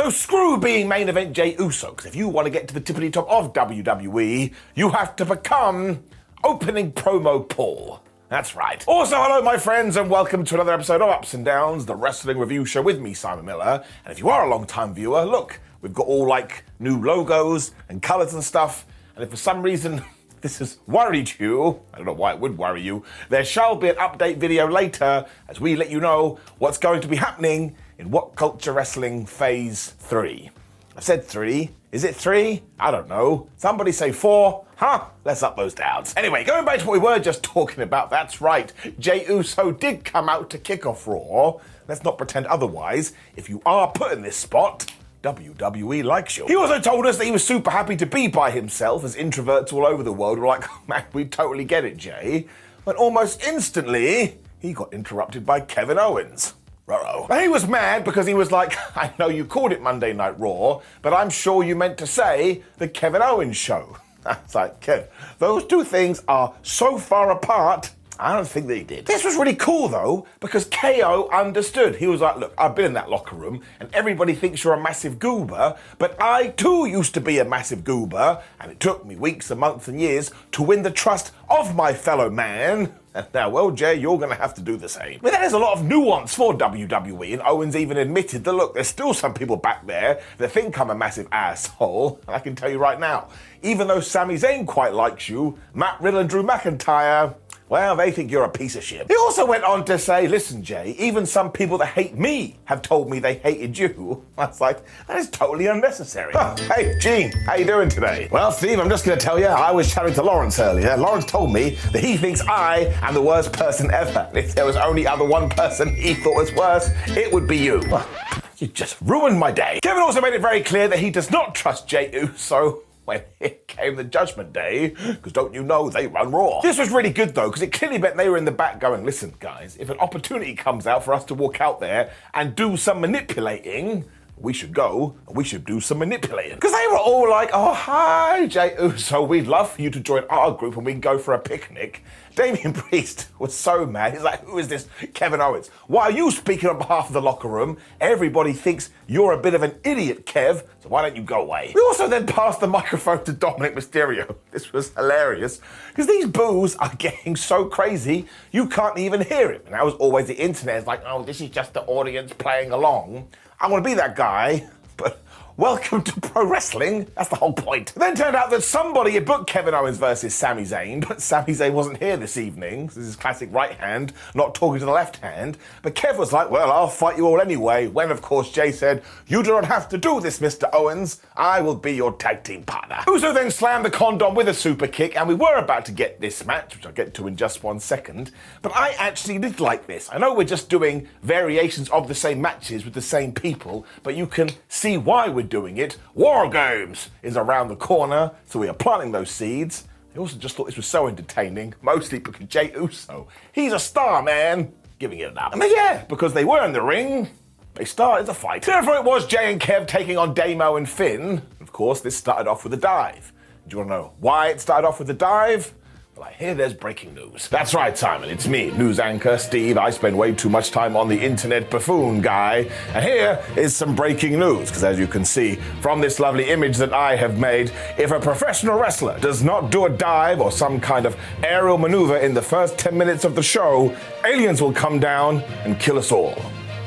So screw being main event Jey Uso, because if you want to get to the tippity top of WWE, you have to become opening promo Paul. That's right. Also, hello my friends, and welcome to another episode of Ups and Downs, the wrestling review show with me, Simon Miller. And if you are a long-time viewer, look, we've got all like new logos and colours and stuff. And if for some reason this has worried you, I don't know why it would worry you, there shall be an update video later as we let you know what's going to be happening in WhatCulture Wrestling Phase 3. I said 3. Is it 3? I don't know. Somebody say 4. Huh? Let's up those downs. Anyway, going back to what we were just talking about, that's right. Jey Uso did come out to kick off Raw. Let's not pretend otherwise. If you are put in this spot, WWE likes you. He also told us that he was super happy to be by himself, as introverts all over the world were like, oh, man, we totally get it, Jey. But almost instantly, he got interrupted by Kevin Owens. Ruh-roh. He was mad because he was like, I know you called it Monday Night Raw, but I'm sure you meant to say the Kevin Owens show. It's like, Kev, those two things are so far apart, I don't think they did. This was really cool though, because KO understood. He was like, look, I've been in that locker room and everybody thinks you're a massive goober, but I too used to be a massive goober, and it took me weeks and months and years to win the trust of my fellow man. And now, well, Jey, you're going to have to do the same. But there's a lot of nuance for WWE, and Owens even admitted that, look, there's still some people back there that think I'm a massive asshole. And I can tell you right now, even though Sami Zayn quite likes you, Matt Riddle and Drew McIntyre, well, they think you're a piece of shit. He also went on to say, listen, Jey, even some people that hate me have told me they hated you. I was like, that is totally unnecessary. Oh, hey, Gene, how you doing today? Well, Steve, I'm just going to tell you, I was chatting to Lawrence earlier. Lawrence told me that he thinks I am the worst person ever. And if there was only other one person he thought was worse, it would be you. Well, you just ruined my day. Kevin also made it very clear that he does not trust Jey Uso when it came the Judgment Day, because don't you know they run Raw. This was really good though, because it clearly meant they were in the back going, listen guys, if an opportunity comes out for us to walk out there and do some manipulating, we should go and we should do some manipulating. Because they were all like, oh, hi, Jey Uso, we'd love for you to join our group and we can go for a picnic. Damian Priest was so mad. He's like, who is this Kevin Owens? Why are you speaking on behalf of the locker room? Everybody thinks you're a bit of an idiot, Kev, so why don't you go away? We also then passed the microphone to Dominic Mysterio. This was hilarious, because these boos are getting so crazy, you can't even hear him. And that was always the internet. It's like, oh, this is just the audience playing along. I want to be that guy, but welcome to pro wrestling. That's the whole point. It then turned out that somebody had booked Kevin Owens versus Sami Zayn, but Sami Zayn wasn't here this evening. This is classic right hand, not talking to the left hand. But Kev was like, well, I'll fight you all anyway. When, of course, Jey said, you do not have to do this, Mr. Owens. I will be your tag team partner. Uso then slammed the condom with a super kick, and we were about to get this match, which I'll get to in just 1 second. But I actually did like this. I know we're just doing variations of the same matches with the same people, but you can see why we're doing it. War Games is around the corner, so we are planting those seeds. I also just thought this was so entertaining, mostly because Jey Uso, he's a star, man. Giving it up. And yeah, because they were in the ring, they started the fight. Therefore it was Jey and Kev taking on Damo and Finn. Of course, this started off with a dive. Do you want to know why it started off with a dive? Well, I hear there's breaking news. That's right, Simon, it's me, news anchor Steve. I spend way too much time on the internet, buffoon guy. And here is some breaking news, because as you can see from this lovely image that I have made, if a professional wrestler does not do a dive or some kind of aerial maneuver in the first 10 minutes of the show, aliens will come down and kill us all.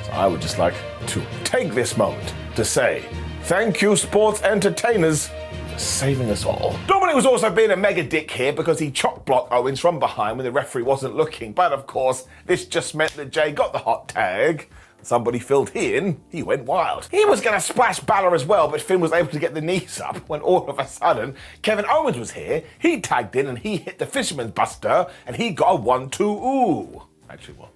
So I would just like to take this moment to say, thank you, sports entertainers, saving us all. Dominic was also being a mega dick here because he chop blocked Owens from behind when the referee wasn't looking. But of course, this just meant that Jey got the hot tag. Somebody filled in, he went wild. He was going to splash Baszler as well, but Finn was able to get the knees up when all of a sudden, Kevin Owens was here, he tagged in and he hit the Fisherman's Buster and he got a 1-2 ooh. Actually, well,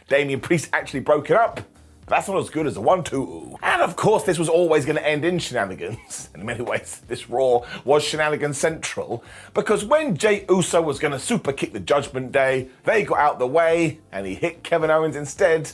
Damian Priest actually broke it up. That's not as good as a 1-2. And of course, this was always going to end in shenanigans. In many ways, this Raw was shenanigans central, because when Jey Uso was going to super kick the Judgment Day, they got out the way and he hit Kevin Owens instead.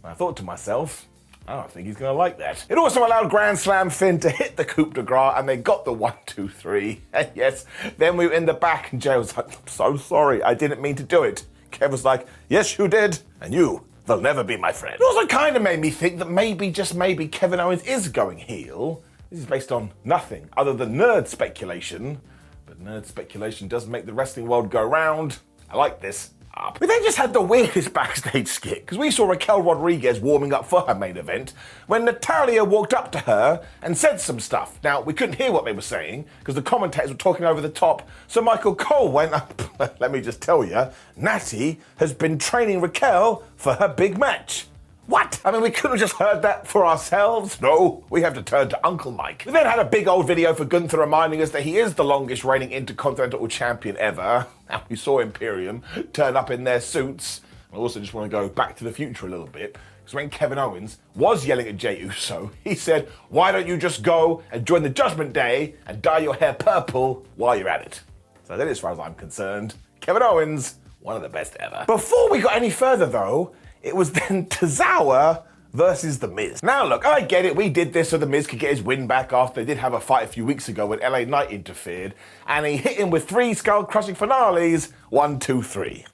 I thought to myself, I don't think he's going to like that. It also allowed Grand Slam Finn to hit the coup de grace, and they got the 1-2-3. And yes, then we were in the back and Jey was like, I'm so sorry, I didn't mean to do it. Kev was like, yes, you did, and you they'll never be my friend. It also kind of made me think that maybe, just maybe, Kevin Owens is going heel. This is based on nothing other than nerd speculation. But nerd speculation does make the wrestling world go round. I like this. We then just had the weirdest backstage skit, because we saw Raquel Rodriguez warming up for her main event when Natalya walked up to her and said some stuff. Now, we couldn't hear what they were saying because the commentators were talking over the top, so Michael Cole went up. Let me just tell you, Natty has been training Raquel for her big match. What? I mean, we couldn't have just heard that for ourselves. No, we have to turn to Uncle Mike. We then had a big old video for Gunther reminding us that he is the longest reigning Intercontinental Champion ever. And we saw Imperium turn up in their suits. I also just want to go back to the future a little bit, because when Kevin Owens was yelling at Jey Uso, he said, why don't you just go and join the Judgment Day and dye your hair purple while you're at it? So that, as far as I'm concerned, Kevin Owens, one of the best ever. Before we got any further though, it was then Tozawa versus The Miz. Now look, I get it, we did this so The Miz could get his win back after they did have a fight a few weeks ago when LA Knight interfered, and he hit him with 3 skull-crushing finales, 1, 2, 3.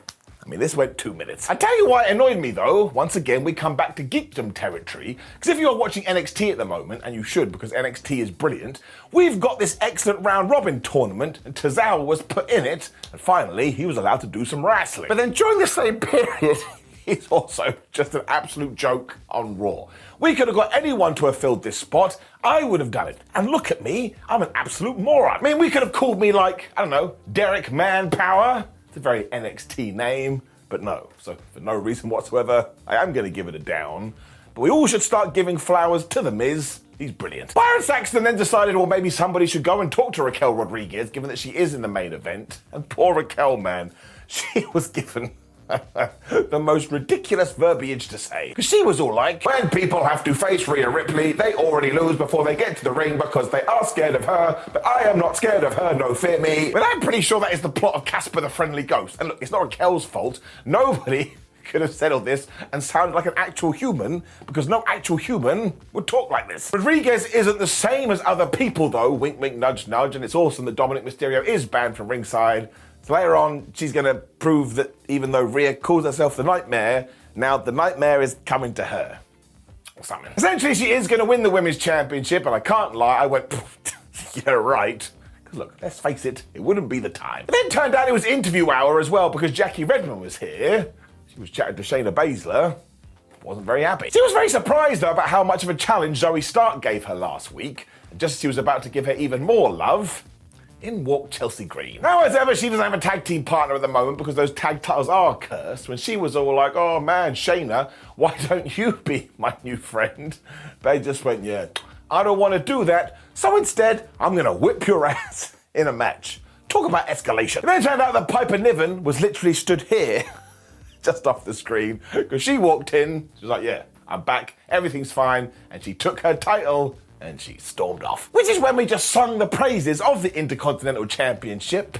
I mean, this went 2 minutes. I tell you why it annoyed me though. Once again, we come back to geekdom territory, because if you're watching NXT at the moment, and you should because NXT is brilliant, we've got this excellent round robin tournament, and Tozawa was put in it, and finally, he was allowed to do some wrestling. But then during the same period, he's also just an absolute joke on Raw. We could have got anyone to have filled this spot. I would have done it. And look at me, I'm an absolute moron. I mean, we could have called me like, I don't know, Derek Manpower. It's a very NXT name, but no. So for no reason whatsoever, I am gonna give it a down. But we all should start giving flowers to The Miz. He's brilliant. Byron Saxton then decided, well, maybe somebody should go and talk to Raquel Rodriguez, given that she is in the main event. And poor Raquel, man, she was given the most ridiculous verbiage to say. Because she was all like, when people have to face Rhea Ripley, they already lose before they get to the ring because they are scared of her, but I am not scared of her, no fear me. But I'm pretty sure that is the plot of Casper the Friendly Ghost. And look, it's not Raquel's fault. Nobody could have settled this and sounded like an actual human, because no actual human would talk like this. Rodriguez isn't the same as other people though, wink wink nudge nudge, and it's awesome that Dominic Mysterio is banned from ringside. So later on, she's going to prove that even though Rhea calls herself the Nightmare, now the Nightmare is coming to her. Or something. Essentially, she is going to win the Women's Championship, and I can't lie, I went, yeah, right. Because look, let's face it, it wouldn't be the time. But then it turned out it was interview hour as well, because Jackie Redmond was here. She was chatting to Shayna Baszler. Wasn't very happy. She was very surprised, though, about how much of a challenge Zoe Stark gave her last week. And just as she was about to give her even more love, in walked Chelsea Green. Now, as ever, she doesn't have a tag team partner at the moment because those tag titles are cursed. When she was all like, oh man, Shayna, why don't you be my new friend? They just went, yeah, I don't want to do that. So instead, I'm going to whip your ass in a match. Talk about escalation. And then it turned out that Piper Niven was literally stood here, just off the screen, because she walked in. She was like, yeah, I'm back. Everything's fine. And she took her title and she stormed off. Which is when we just sung the praises of the Intercontinental Championship.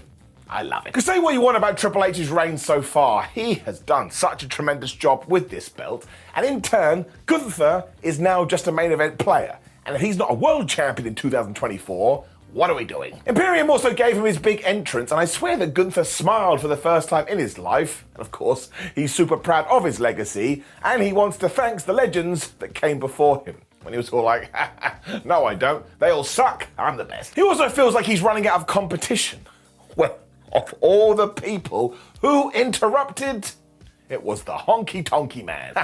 I love it. Because say what you want about Triple H's reign so far, he has done such a tremendous job with this belt, and in turn, Gunther is now just a main event player. And if he's not a world champion in 2024, what are we doing? Imperium also gave him his big entrance, and I swear that Gunther smiled for the first time in his life. And of course, he's super proud of his legacy, and he wants to thank the legends that came before him. When he was all like, no I don't, they all suck, I'm the best. He also feels like he's running out of competition. Well, of all the people who interrupted, it was the Honky Tonky Man.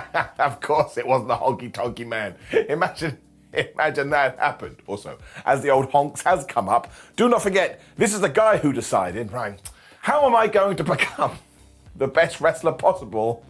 Of course it wasn't the Honky Tonky Man. Imagine that happened. Also, as the old honks has come up, do not forget, this is the guy who decided, right, how am I going to become the best wrestler possible?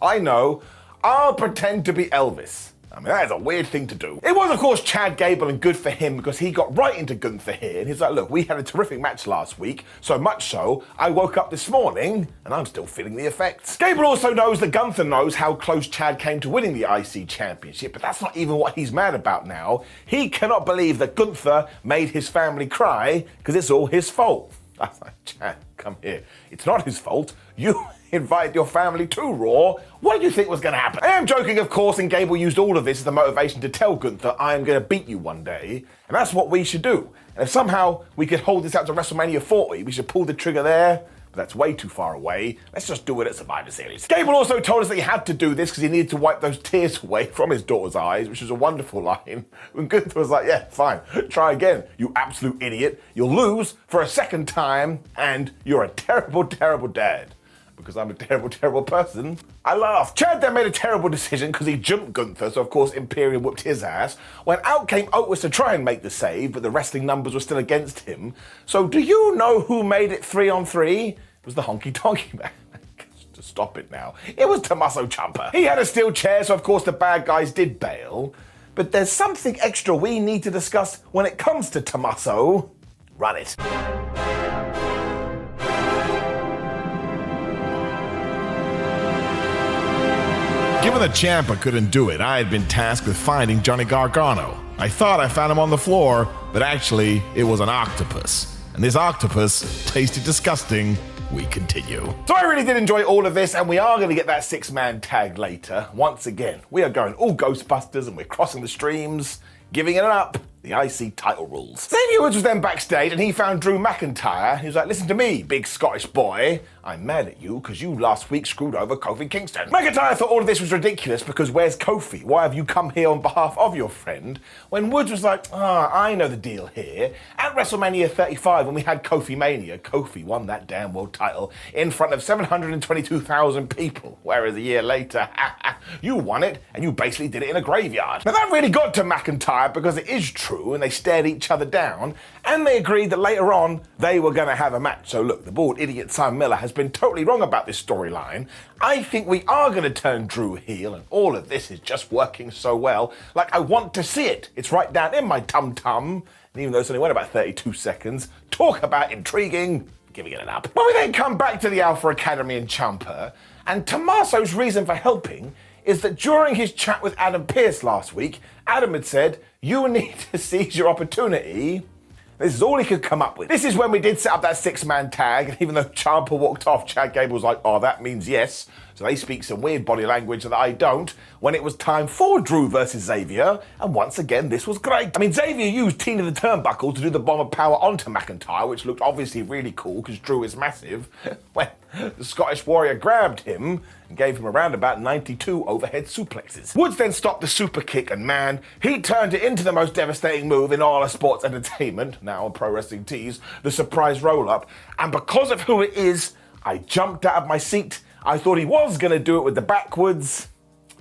I know, I'll pretend to be Elvis. I mean, that is a weird thing to do. It was, of course, Chad Gable, and good for him, because he got right into Gunther here. And he's like, look, we had a terrific match last week, so much so, I woke up this morning, and I'm still feeling the effects. Gable also knows that Gunther knows how close Chad came to winning the IC Championship, but that's not even what he's mad about now. He cannot believe that Gunther made his family cry, because it's all his fault. I was like, Chad, come here. It's not his fault. You invited your family to Raw. What did you think was going to happen? I am joking, of course, and Gable used all of this as the motivation to tell Gunther, I am going to beat you one day. And that's what we should do. And if somehow we could hold this out to WrestleMania 40, we should pull the trigger there. but that's way too far away. Let's just do it at Survivor Series. Gable also told us that he had to do this because he needed to wipe those tears away from his daughter's eyes, which was a wonderful line. And Gunther was like, yeah, fine, try again, you absolute idiot. You'll lose for a second time, and you're a terrible, terrible dad. Because I'm a terrible, terrible person, I laughed. Chad then made a terrible decision because he jumped Gunther, so of course Imperium whooped his ass. When out came Owens to try and make the save, but the wrestling numbers were still against him. So do you know who made it 3-on-3? It was the honky tonky man. To stop it now. It was Tommaso Ciampa. He had a steel chair, so of course the bad guys did bail. But there's something extra we need to discuss when it comes to Tommaso. Run it. Given that Ciampa couldn't do it, I had been tasked with finding Johnny Gargano. I thought I found him on the floor, but actually it was an octopus. And this octopus tasted disgusting. We continue. So I really did enjoy all of this, and we are going to get that 6-man tag later. Once again, we are going all Ghostbusters, and we're crossing the streams, giving it up. The IC title rules. Xavier was then backstage and he found Drew McIntyre. He was like, listen to me, big Scottish boy. I'm mad at you because you last week screwed over Kofi Kingston. McIntyre thought all of this was ridiculous because where's Kofi? Why have you come here on behalf of your friend? When Woods was like, I know the deal here. At WrestleMania 35, when we had Kofi Mania, Kofi won that damn world title in front of 722,000 people. Whereas a year later, you won it and you basically did it in a graveyard. Now that really got to McIntyre because it is true, and they stared each other down, and they agreed that later on they were going to have a match. So look, the bald idiot Sam Miller has been totally wrong about this storyline. I think we are going to turn Drew heel, and all of this is just working so well. Like, I want to see it. It's right down in my tum-tum, and even though it's only went about 32 seconds, talk about intriguing, giving it an up. But we then come back to the Alpha Academy in Ciampa, and Tommaso's reason for helping is that during his chat with Adam Pearce last week, Adam had said, you need to seize your opportunity. This is all he could come up with. This is when we did set up that 6-man tag, and even though Ciampa walked off, Chad Gable was like, oh, that means yes. So they speak some weird body language that I don't, when it was time for Drew versus Xavier, and once again, this was great. I mean, Xavier used Tina the Turnbuckle to do the bomb of power onto McIntyre, which looked obviously really cool, because Drew is massive, when the Scottish Warrior grabbed him and gave him around about 92 overhead suplexes. Woods then stopped the super kick, and man, he turned it into the most devastating move in all of sports entertainment, now on Pro Wrestling Tees, the surprise roll-up, and because of who it is, I jumped out of my seat. I thought he was going to do it with the backwards,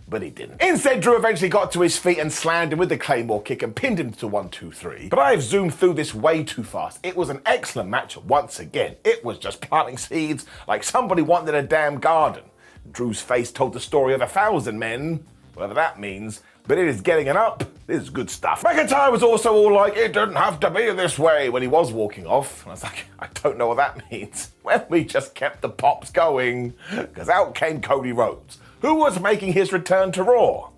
but he didn't. Instead, Drew eventually got to his feet and slammed him with the Claymore kick and pinned him to 1, 2, 3. But I've zoomed through this way too fast. It was an excellent match once again. It was just planting seeds like somebody wanted a damn garden. Drew's face told the story of 1,000 men, whatever that means, but it is getting it up. This is good stuff. McIntyre was also all like, it didn't have to be this way when he was walking off. And I was like, I don't know what that means. Well, we just kept the pops going, because out came Cody Rhodes, who was making his return to Raw.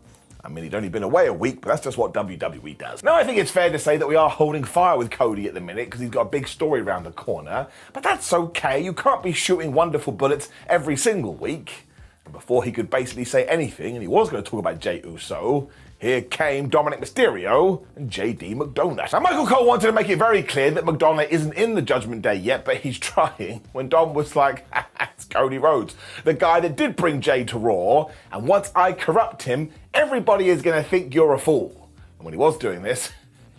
I mean, he'd only been away a week, but that's just what WWE does. Now, I think it's fair to say that we are holding fire with Cody at the minute because he's got a big story around the corner, but that's okay. You can't be shooting wonderful bullets every single week. And before he could basically say anything, and he was going to talk about Jey Uso, here came Dominic Mysterio and JD McDonagh. Now, Michael Cole wanted to make it very clear that McDonagh isn't in the Judgment Day yet, but he's trying, when Dom was like, it's Cody Rhodes, the guy that did bring Jey to Raw, and once I corrupt him, everybody is going to think you're a fool. And when he was doing this,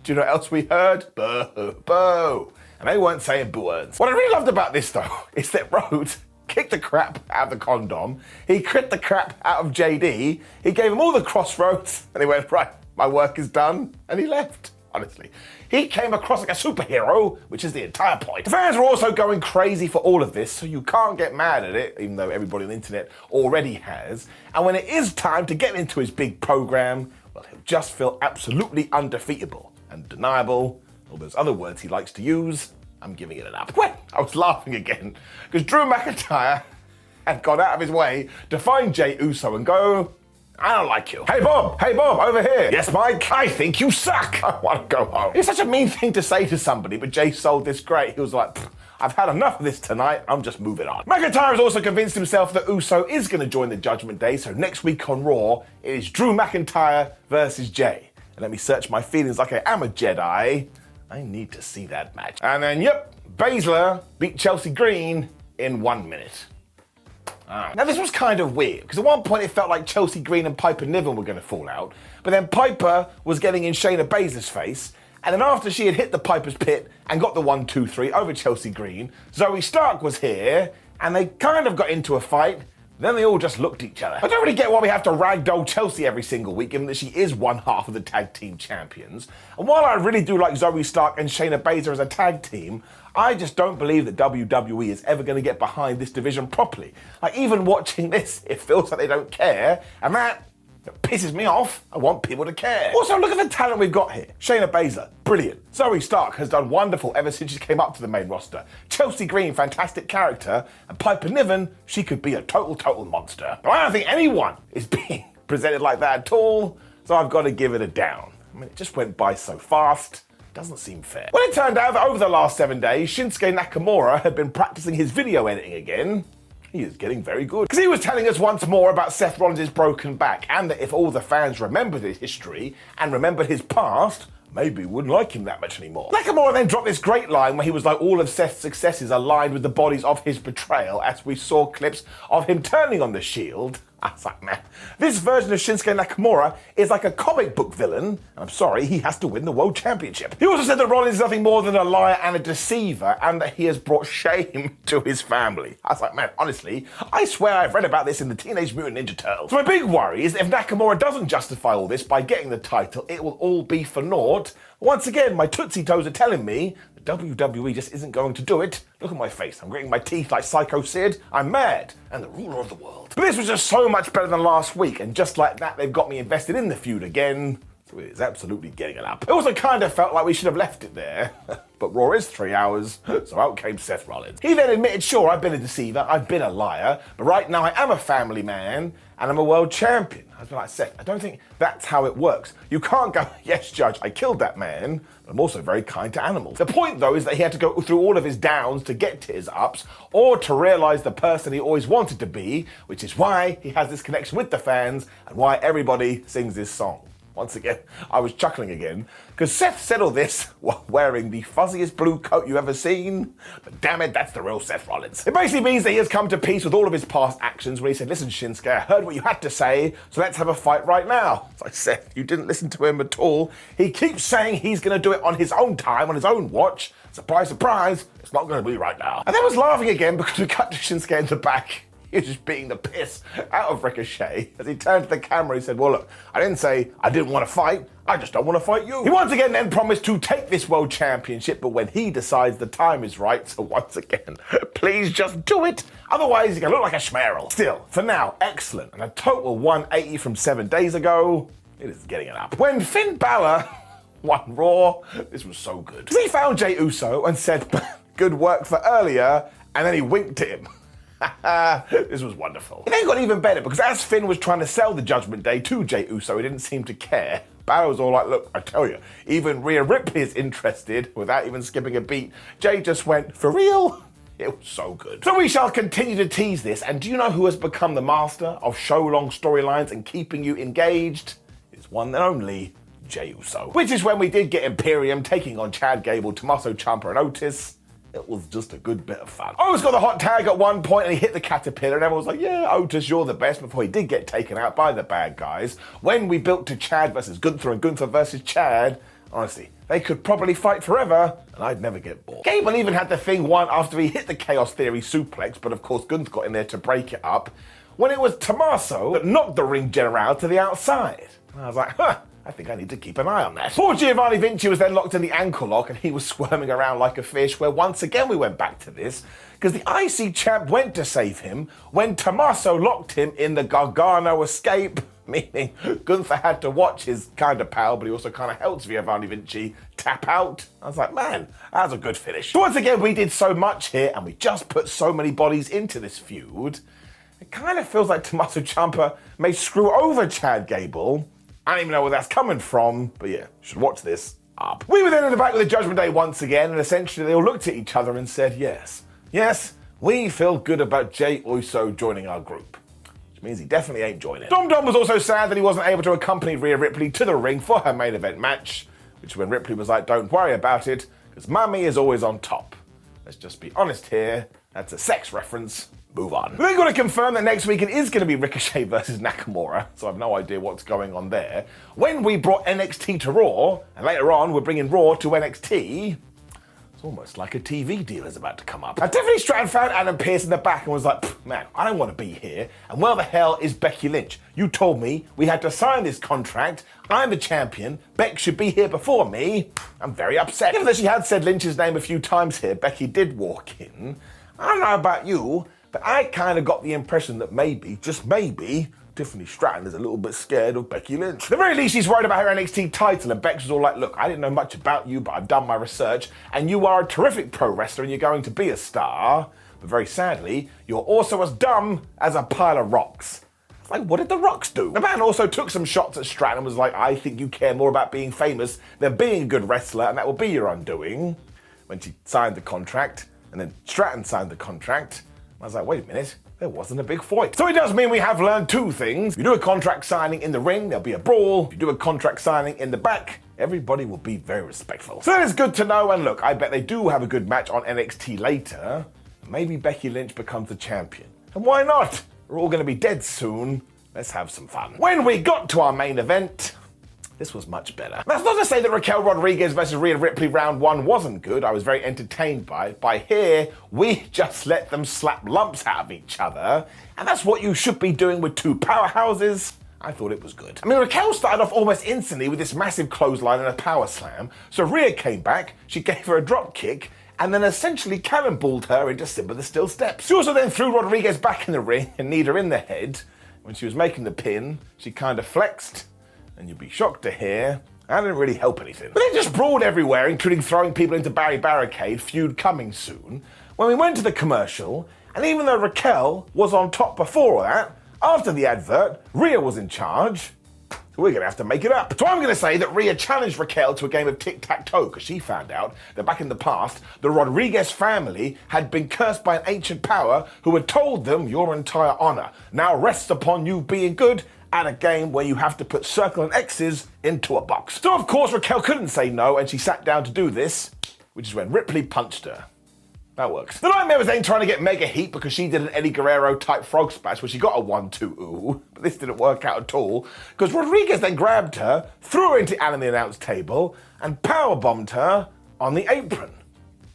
do you know what else we heard? Boo, boo. And they weren't saying boo words. What I really loved about this, though, is that Rhodes kicked the crap out of the condom, he crit the crap out of JD, he gave him all the crossroads, and he went, right, my work is done, and he left. Honestly, he came across like a superhero, which is the entire point. The fans are also going crazy for all of this, so you can't get mad at it, even though everybody on the internet already has. And when it is time to get into his big program, well, he'll just feel absolutely undefeatable, undeniable, all those other words he likes to use. I'm giving it an up. Well, I was laughing again, because Drew McIntyre had gone out of his way to find Jey Uso and go, I don't like you. Hey Bob, over here. Yes, Mike, I think you suck. I want to go home. It's such a mean thing to say to somebody, but Jey sold this great. He was like, I've had enough of this tonight, I'm just moving on. McIntyre has also convinced himself that Uso is going to join the Judgment Day, so next week on Raw, it is Drew McIntyre versus Jey. And let me search my feelings like I am a Jedi. I need to see that match. And then, yep, Baszler beat Chelsea Green in 1 minute. Now this was kind of weird, because at one point it felt like Chelsea Green and Piper Niven were going to fall out, but then Piper was getting in Shayna Baszler's face, and then after she had hit the Piper's Pit and got the 1-2-3 over Chelsea Green, Zoe Stark was here, and they kind of got into a fight. Then they all just looked at each other. I don't really get why we have to ragdoll Chelsea every single week, given that she is one half of the tag team champions. And while I really do like Zoe Stark and Shayna Baszler as a tag team, I just don't believe that WWE is ever going to get behind this division properly. Like, even watching this, it feels like they don't care, and that pisses me off. I want people to care. Also, look at the talent we've got here. Shayna Baszler, brilliant. Zoe Stark has done wonderful ever since she came up to the main roster. Chelsea Green, fantastic character. And Piper Niven, she could be a total monster. But I don't think anyone is being presented like that at all, so I've got to give it a down. I mean, it just went by so fast. Doesn't seem fair. Well, it turned out that over the last 7 days, Shinsuke Nakamura had been practicing his video editing again. He is getting very good. Because he was telling us once more about Seth Rollins' broken back, and that if all the fans remembered his history and remembered his past, maybe we wouldn't like him that much anymore. Nakamura then dropped this great line where he was like, all of Seth's successes aligned with the bodies of his betrayal, as we saw clips of him turning on the Shield. I was like, man, this version of Shinsuke Nakamura is like a comic book villain, and I'm sorry, he has to win the World Championship. He also said that Rollins is nothing more than a liar and a deceiver, and that he has brought shame to his family. I was like, man, honestly, I swear I've read about this in the Teenage Mutant Ninja Turtles. So my big worry is that if Nakamura doesn't justify all this by getting the title, it will all be for naught. Once again, my Tootsie Toes are telling me WWE just isn't going to do it. Look at my face. I'm gritting my teeth like Psycho Sid. I'm mad and the ruler of the world. But this was just so much better than last week, and just like that, they've got me invested in the feud again. So it is absolutely getting it up. It also kind of felt like we should have left it there. But Raw is 3 hours, so out came Seth Rollins. He then admitted, sure, I've been a deceiver, I've been a liar, but right now I am a family man, and I'm a world champion. I was like, Seth, I don't think that's how it works. You can't go, yes, Judge, I killed that man, but I'm also very kind to animals. The point, though, is that he had to go through all of his downs to get to his ups, or to realise the person he always wanted to be, which is why he has this connection with the fans, and why everybody sings this song. Once again, I was chuckling again, because Seth said all this while wearing the fuzziest blue coat you've ever seen, but damn it, that's the real Seth Rollins. It basically means that he has come to peace with all of his past actions when he said, listen, Shinsuke, I heard what you had to say, so let's have a fight right now. It's like, Seth, you didn't listen to him at all. He keeps saying he's going to do it on his own time, on his own watch. Surprise, surprise, it's not going to be right now. And then was laughing again because we cut to Shinsuke in the back. He was just beating the piss out of Ricochet. As he turned to the camera, he said, well, look, I didn't say I didn't want to fight. I just don't want to fight you. He once again then promised to take this world championship, but when he decides the time is right, so once again, please just do it. Otherwise, you're going to look like a schmerl. Still, for now, excellent. And a total 180 from 7 days ago. It is getting it up. When Finn Balor won Raw, this was so good. He found Jey Uso and said, good work for earlier, and then he winked at him. This was wonderful. It then got even better because as Finn was trying to sell the Judgment Day to Jey Uso, he didn't seem to care. Balor was all like, look, I tell you, even Rhea Ripley is interested without even skipping a beat. Jey just went, for real? It was so good. So we shall continue to tease this, and do you know who has become the master of show-long storylines and keeping you engaged? It's one and only Jey Uso. Which is when we did get Imperium taking on Chad Gable, Tommaso, Ciampa, and Otis. It was just a good bit of fun. Owens got the hot tag at one point and he hit the caterpillar and everyone was like, yeah, Otis, you're the best, before he did get taken out by the bad guys. When we built to Chad versus Gunther and Gunther versus Chad, honestly, they could probably fight forever and I'd never get bored. Gable even had the thing won after he hit the Chaos Theory suplex, but of course Gunther got in there to break it up, when it was Tommaso that knocked the ring general to the outside. And I was like, I think I need to keep an eye on that. Poor Giovanni Vinci was then locked in the ankle lock and he was squirming around like a fish, where once again we went back to this, because the IC champ went to save him when Tommaso locked him in the Gargano escape, meaning Gunther had to watch his kind of pal, but he also kind of helped Giovanni Vinci tap out. I was like, man, that was a good finish. So once again, we did so much here and we just put so many bodies into this feud. It kind of feels like Tommaso Ciampa may screw over Chad Gable. I don't even know where that's coming from, but yeah, you should watch this up. We were then in the back with the Judgment Day once again, and essentially they all looked at each other and said, yes, we feel good about Jey Uso joining our group. Which means he definitely ain't joining. Dom Dom was also sad that he wasn't able to accompany Rhea Ripley to the ring for her main event match, which when Ripley was like, don't worry about it, because Mummy is always on top. Let's just be honest here, That's a sex reference. Move on. We're going to confirm that next week it is going to be Ricochet versus Nakamura, so I've no idea what's going on there. When we brought NXT to Raw, and later on we're bringing Raw to NXT, it's almost like a TV deal is about to come up. Now, Tiffany Stratton found Adam Pearce in the back and was like, man, I don't want to be here. And where the hell is Becky Lynch? You told me we had to sign this contract. I'm the champion. Beck should be here before me. I'm very upset. Even though she had said Lynch's name a few times here, Becky did walk in. I don't know about you, but I kind of got the impression that maybe, just maybe, Tiffany Stratton is a little bit scared of Becky Lynch. At the very least, she's worried about her NXT title, and Bex was all like, look, I didn't know much about you, but I've done my research, and you are a terrific pro wrestler, and you're going to be a star. But very sadly, you're also as dumb as a pile of rocks. It's like, what did the rocks do? The man also took some shots at Stratton and was like, I think you care more about being famous than being a good wrestler, and that will be your undoing. When she signed the contract, and then Stratton signed the contract, I was like, wait a minute, there wasn't a big fight. So it does mean we have learned two things. If you do a contract signing in the ring, there'll be a brawl. If you do a contract signing in the back, everybody will be very respectful. So that is good to know, and look, I bet they do have a good match on NXT later. Maybe Becky Lynch becomes the champion. And why not? We're all gonna be dead soon. Let's have some fun. When we got to our main event, this was much better. That's not to say that Raquel Rodriguez versus Rhea Ripley round one wasn't good. I was very entertained by it. By here, we just let them slap lumps out of each other. And that's what you should be doing with two powerhouses. I thought it was good. I mean, Raquel started off almost instantly with this massive clothesline and a power slam. So Rhea came back, she gave her a drop kick, and then essentially cannonballed her into Simba the Steel Steps. She also then threw Rodriguez back in the ring and kneed her in the head. When she was making the pin, she kind of flexed, and you'd be shocked to hear, that didn't really help anything. But they just brawled everywhere, including throwing people into Barricade, feud coming soon. When we went to the commercial, and even though Raquel was on top before that, after the advert, Rhea was in charge. So we're gonna have to make it up. So I'm gonna say that Rhea challenged Raquel to a game of tic-tac-toe because she found out that back in the past, the Rodriguez family had been cursed by an ancient power who had told them your entire honor now rests upon you being good at a game where you have to put circle and X's into a box. So of course Raquel couldn't say no, and she sat down to do this, which is when Ripley punched her. That works. The Nightmare was then trying to get mega heat because she did an Eddie Guerrero type frog splash where she got a 1-2 ooh, but this didn't work out at all because Rodriguez then grabbed her, threw her into Alan the announce table, and powerbombed her on the apron.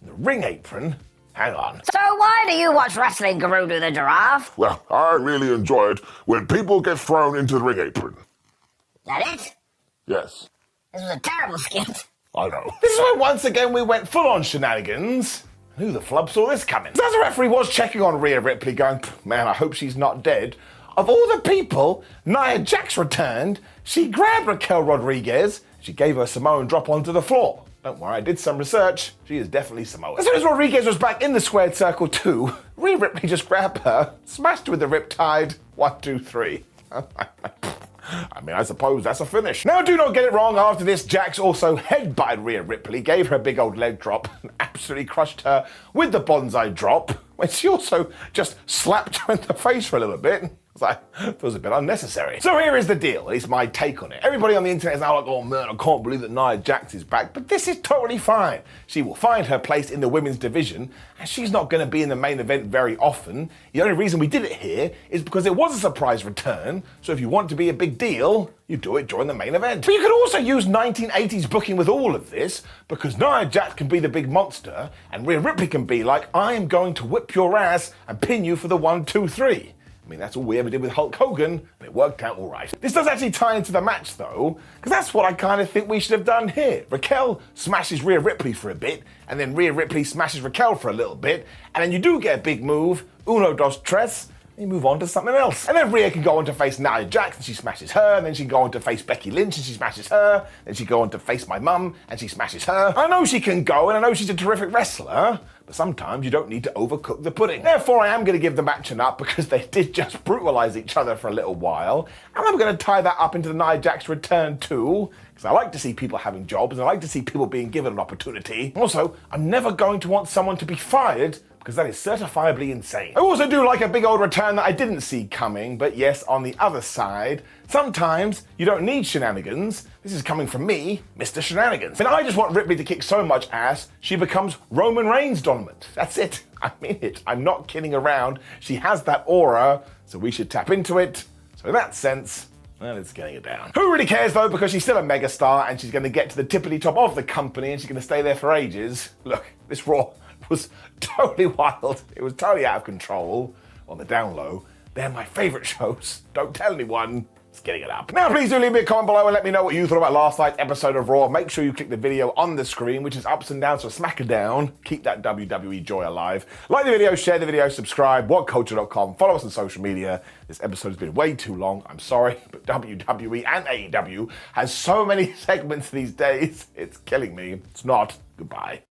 The ring apron. Hang on. So why do you watch wrestling, Gerudo the Giraffe? Well, I really enjoy it when people get thrown into the ring apron. Is that it? Yes. This was a terrible skit. I know. This is where once again we went full on shenanigans. Who the flub saw this coming? So as the referee was checking on Rhea Ripley going, man, I hope she's not dead. Of all the people, Nia Jax returned. She grabbed Raquel Rodriguez. She gave her a Samoan drop onto the floor. Don't worry, I did some research. She is definitely Samoan. As soon as Rodriguez was back in the squared circle too, Rhea Ripley just grabbed her, smashed her with the Riptide. 1, 2, 3. I mean, I suppose that's a finish. Now, do not get it wrong. After this, Jax also headbutted Rhea Ripley, gave her a big old leg drop, and absolutely crushed her with the bonsai drop, when she also just slapped her in the face for a little bit. It was a bit unnecessary. So here is the deal, at least my take on it. Everybody on the internet is now like, oh man, I can't believe that Nia Jax is back, but this is totally fine. She will find her place in the women's division, and she's not going to be in the main event very often. The only reason we did it here is because it was a surprise return, so if you want to be a big deal, you do it during the main event. But you could also use 1980s booking with all of this, because Nia Jax can be the big monster, and Rhea Ripley can be like, I am going to whip your ass and pin you for the 1, 2, 3. I mean, that's all we ever did with Hulk Hogan, and it worked out all right. This does actually tie into the match, though, because that's what I kind of think we should have done here. Raquel smashes Rhea Ripley for a bit, and then Rhea Ripley smashes Raquel for a little bit, and then you do get a big move, uno, dos, tres, and you move on to something else. And then Rhea can go on to face Nia Jax, and she smashes her, and then she can go on to face Becky Lynch, and she smashes her, then she can go on to face my mum, and she smashes her. I know she can go, and I know she's a terrific wrestler, but sometimes you don't need to overcook the pudding. Therefore, I am going to give the match an up because they did just brutalize each other for a little while. And I'm going to tie that up into the Nia Jax return too, because I like to see people having jobs and I like to see people being given an opportunity. Also, I'm never going to want someone to be fired because that is certifiably insane. I also do like a big old return that I didn't see coming, but yes, on the other side, sometimes you don't need shenanigans. This is coming from me, Mr. Shenanigans. And I just want Ripley to kick so much ass, she becomes Roman Reigns dominant. That's it. I mean it. I'm not kidding around. She has that aura, so we should tap into it. So in that sense, well, it's getting it down. Who really cares though, because she's still a megastar and she's going to get to the tippity top of the company and she's going to stay there for ages. Look, this Raw was totally wild. It was totally out of control. On the down low, they're my favorite shows. Don't tell anyone. It's getting it up. Now, please do leave me a comment below and let me know what you thought about last night's episode of Raw. Make sure you click the video on the screen, which is ups and downs, so smack it down. Keep that WWE joy alive. Like the video, share the video, subscribe, WhatCulture.com. Follow us on social media. This episode has been way too long. I'm sorry, but WWE and AEW has so many segments these days. It's killing me. It's not. Goodbye.